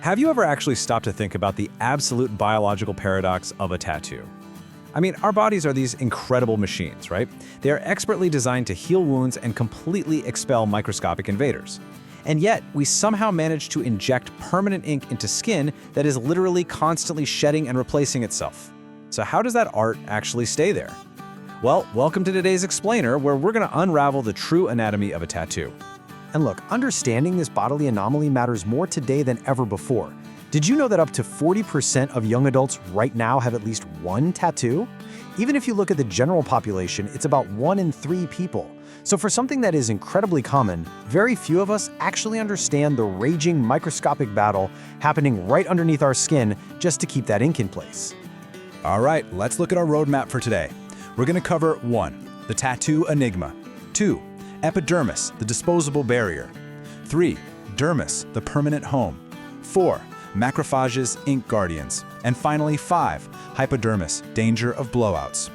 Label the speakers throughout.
Speaker 1: Have you ever actually stopped to think about the absolute biological paradox of a tattoo? I mean, our bodies are these incredible machines, right? They are expertly designed to heal wounds and completely expel microscopic invaders. And yet, we somehow manage to inject permanent ink into skin that is literally constantly shedding and replacing itself. So how does that art actually stay there? Well, welcome to today's Explainer, where we're going to unravel the true anatomy of a tattoo.
Speaker 2: And look, understanding this bodily anomaly matters more today than ever before. Did you know that up to 40% of young adults right now have at least one tattoo? Even if you look at the general population, it's about 1 in 3 people. So for something that is incredibly common, very few of us actually understand the raging microscopic battle happening right underneath our skin just to keep that ink in place.
Speaker 1: All right, let's look at our roadmap for today. We're going to cover 1. The tattoo enigma. 2. Epidermis, the disposable barrier. 3. Dermis, the permanent home. 4. Macrophages, ink guardians. And finally, 5. Hypodermis, danger of blowouts.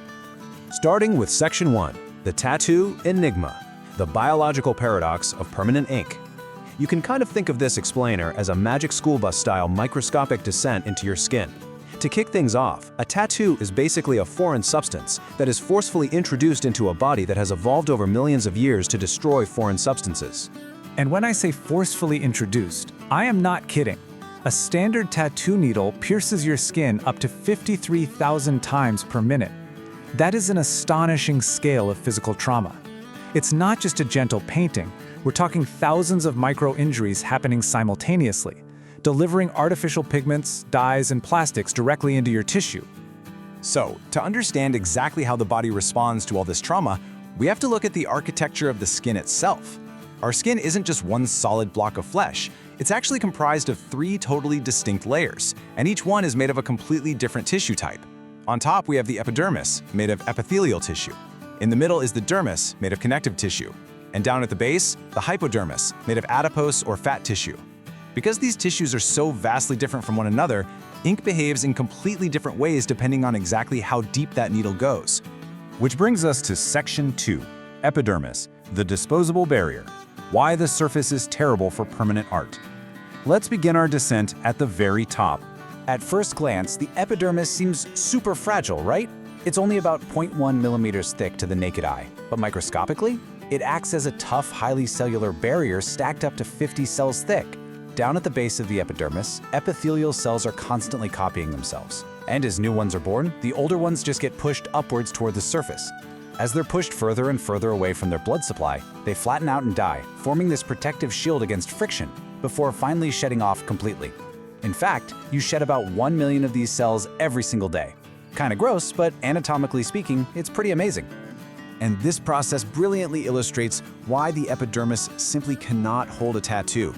Speaker 1: Starting with Section 1, the tattoo enigma, the biological paradox of permanent ink. You can kind of think of this explainer as a magic school bus-style microscopic descent into your skin. To kick things off, a tattoo is basically a foreign substance that is forcefully introduced into a body that has evolved over millions of years to destroy foreign substances.
Speaker 3: And when I say forcefully introduced, I am not kidding. A standard tattoo needle pierces your skin up to 53,000 times per minute. That is an astonishing scale of physical trauma. It's not just a gentle painting, we're talking thousands of micro-injuries happening simultaneously, delivering artificial pigments, dyes, and plastics directly into your tissue.
Speaker 1: So, to understand exactly how the body responds to all this trauma, we have to look at the architecture of the skin itself. Our skin isn't just one solid block of flesh. It's actually comprised of 3 totally distinct layers, and each one is made of a completely different tissue type. On top, we have the epidermis, made of epithelial tissue. In the middle is the dermis, made of connective tissue. And down at the base, the hypodermis, made of adipose or fat tissue. Because these tissues are so vastly different from one another, ink behaves in completely different ways depending on exactly how deep that needle goes. Which brings us to Section 2, Epidermis, the disposable barrier. Why the surface is terrible for permanent art. Let's begin our descent at the very top.
Speaker 4: At first glance, the epidermis seems super fragile, right? It's only about 0.1 millimeters thick to the naked eye, but microscopically, it acts as a tough, highly cellular barrier stacked up to 50 cells thick. Down at the base of the epidermis, epithelial cells are constantly copying themselves. And as new ones are born, the older ones just get pushed upwards toward the surface. As they're pushed further and further away from their blood supply, they flatten out and die, forming this protective shield against friction, before finally shedding off completely. In fact, you shed about 1 million of these cells every single day. Kinda gross, but anatomically speaking, it's pretty amazing.
Speaker 1: And this process brilliantly illustrates why the epidermis simply cannot hold a tattoo.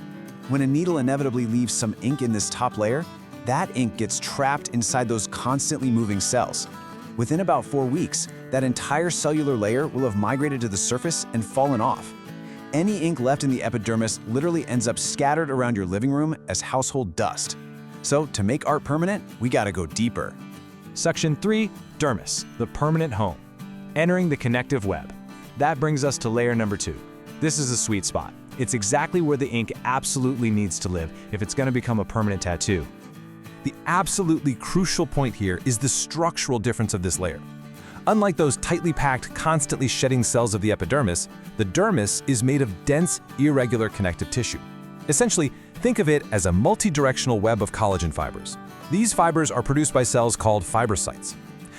Speaker 1: When a needle inevitably leaves some ink in this top layer, that ink gets trapped inside those constantly moving cells. Within about 4 weeks, that entire cellular layer will have migrated to the surface and fallen off. Any ink left in the epidermis literally ends up scattered around your living room as household dust. So to make art permanent, we gotta go deeper.
Speaker 3: Section 3, Dermis, the permanent home. Entering the connective web. That brings us to layer number 2. This is a sweet spot. It's exactly where the ink absolutely needs to live if it's going to become a permanent tattoo. The absolutely crucial point here is the structural difference of this layer. Unlike those tightly packed, constantly shedding cells of the epidermis, the dermis is made of dense, irregular connective tissue. Essentially, think of it as a multi-directional web of collagen fibers. These fibers are produced by cells called fibrocytes.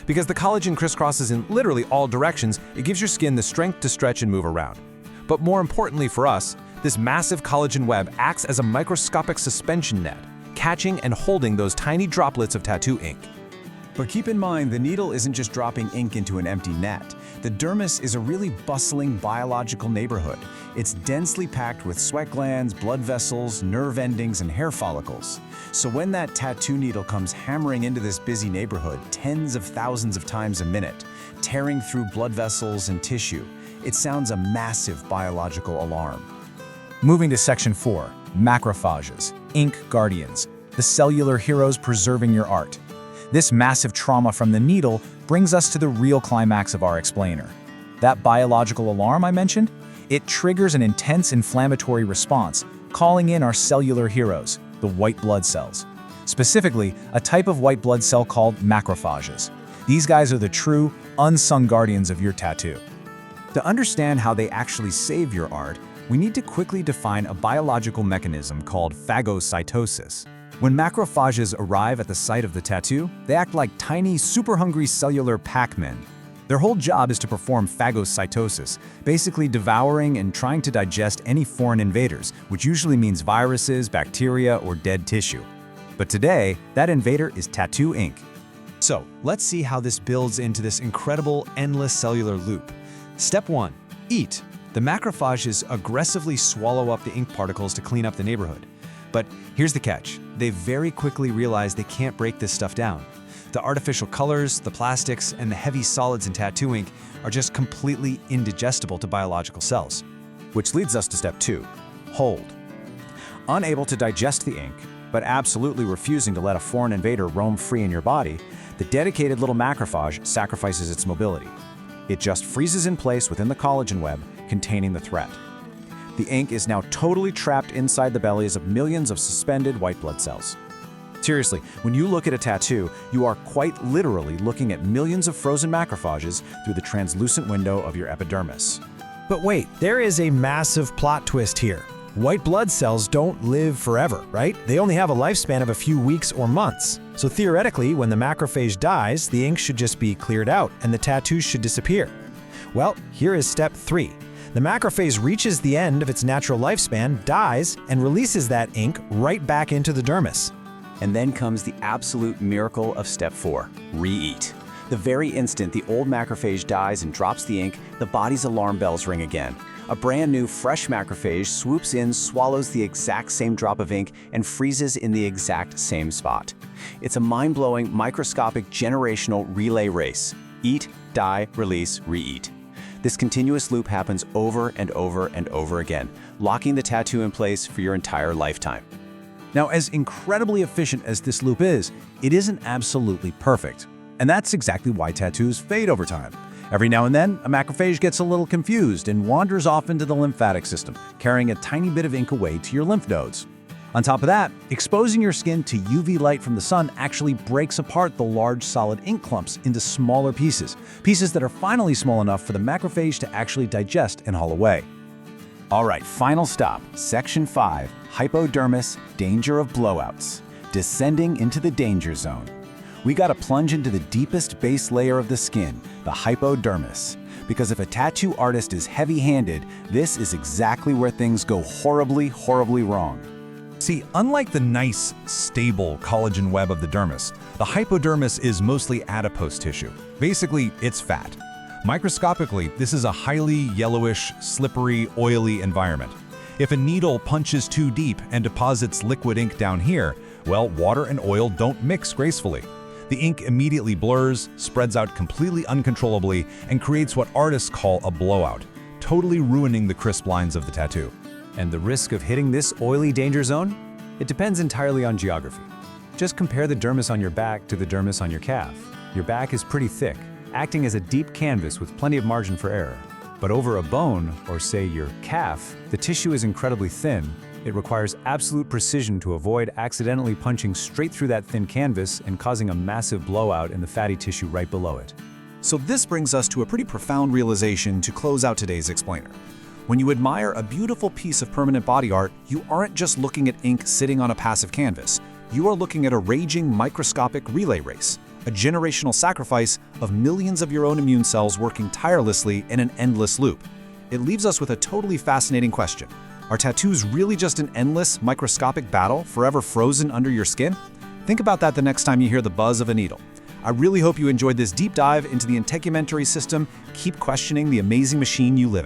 Speaker 3: Because the collagen crisscrosses in literally all directions, it gives your skin the strength to stretch and move around. But more importantly for us, this massive collagen web acts as a microscopic suspension net, catching and holding those tiny droplets of tattoo ink.
Speaker 1: But keep in mind, the needle isn't just dropping ink into an empty net. The dermis is a really bustling biological neighborhood. It's densely packed with sweat glands, blood vessels, nerve endings, and hair follicles. So when that tattoo needle comes hammering into this busy neighborhood tens of thousands of times a minute, tearing through blood vessels and tissue, it sounds a massive biological alarm.
Speaker 4: Moving to Section 4, Macrophages, ink guardians, the cellular heroes preserving your art. This massive trauma from the needle brings us to the real climax of our explainer. That biological alarm I mentioned? It triggers an intense inflammatory response, calling in our cellular heroes,
Speaker 1: the white blood cells. Specifically, a type of white blood cell called macrophages. These guys are the true, unsung guardians of your tattoo. To understand how they actually save your art, we need to quickly define a biological mechanism called phagocytosis. When macrophages arrive at the site of the tattoo, they act like tiny, super-hungry cellular Pac-Men. Their whole job is to perform phagocytosis, basically devouring and trying to digest any foreign invaders, which usually means viruses, bacteria, or dead tissue. But today, that invader is tattoo ink.
Speaker 3: So, let's see how this builds into this incredible, endless cellular loop. Step 1. Eat. The macrophages aggressively swallow up the ink particles to clean up the neighborhood. But here's the catch. They very quickly realize they can't break this stuff down. The artificial colors, the plastics, and the heavy solids in tattoo ink are just completely indigestible to biological cells.
Speaker 1: Which leads us to step 2, hold. Unable to digest the ink, but absolutely refusing to let a foreign invader roam free in your body, the dedicated little macrophage sacrifices its mobility. It just freezes in place within the collagen web containing the threat. The ink is now totally trapped inside the bellies of millions of suspended white blood cells. Seriously, when you look at a tattoo, you are quite literally looking at millions of frozen macrophages through the translucent window of your epidermis.
Speaker 2: But wait, there is a massive plot twist here. White blood cells don't live forever, right? They only have a lifespan of a few weeks or months. So theoretically, when the macrophage dies, the ink should just be cleared out and the tattoo should disappear. Well, here is step 3. The macrophage reaches the end of its natural lifespan, dies, and releases that ink right back into the dermis.
Speaker 4: And then comes the absolute miracle of step 4, re-eat. The very instant the old macrophage dies and drops the ink, the body's alarm bells ring again. A brand new, fresh macrophage swoops in, swallows the exact same drop of ink, and freezes in the exact same spot. It's a mind-blowing, microscopic, generational relay race. Eat, die, release, re-eat. This continuous loop happens over and over and over again, locking the tattoo in place for your entire lifetime.
Speaker 1: Now, as incredibly efficient as this loop is, it isn't absolutely perfect. And that's exactly why tattoos fade over time. Every now and then, a macrophage gets a little confused and wanders off into the lymphatic system, carrying a tiny bit of ink away to your lymph nodes. On top of that, exposing your skin to UV light from the sun actually breaks apart the large solid ink clumps into smaller pieces that are finally small enough for the macrophage to actually digest and haul away.
Speaker 4: All right, final stop, section 5, hypodermis, danger of blowouts. Descending into the danger zone. We gotta plunge into the deepest base layer of the skin, the hypodermis. Because if a tattoo artist is heavy-handed, this is exactly where things go horribly, horribly wrong.
Speaker 5: See, unlike the nice, stable collagen web of the dermis, the hypodermis is mostly adipose tissue. Basically, it's fat. Microscopically, this is a highly yellowish, slippery, oily environment. If a needle punches too deep and deposits liquid ink down here, well, water and oil don't mix gracefully. The ink immediately blurs, spreads out completely uncontrollably, and creates what artists call a blowout, totally ruining the crisp lines of the tattoo.
Speaker 3: And the risk of hitting this oily danger zone? It depends entirely on geography. Just compare the dermis on your back to the dermis on your calf. Your back is pretty thick, acting as a deep canvas with plenty of margin for error. But over a bone, or say your calf, the tissue is incredibly thin. It requires absolute precision to avoid accidentally punching straight through that thin canvas and causing a massive blowout in the fatty tissue right below it.
Speaker 1: So this brings us to a pretty profound realization to close out today's explainer. When you admire a beautiful piece of permanent body art, you aren't just looking at ink sitting on a passive canvas. You are looking at a raging microscopic relay race, a generational sacrifice of millions of your own immune cells working tirelessly in an endless loop. It leaves us with a totally fascinating question. Are tattoos really just an endless, microscopic battle forever frozen under your skin? Think about that the next time you hear the buzz of a needle. I really hope you enjoyed this deep dive into the integumentary system. Keep questioning the amazing machine you live in.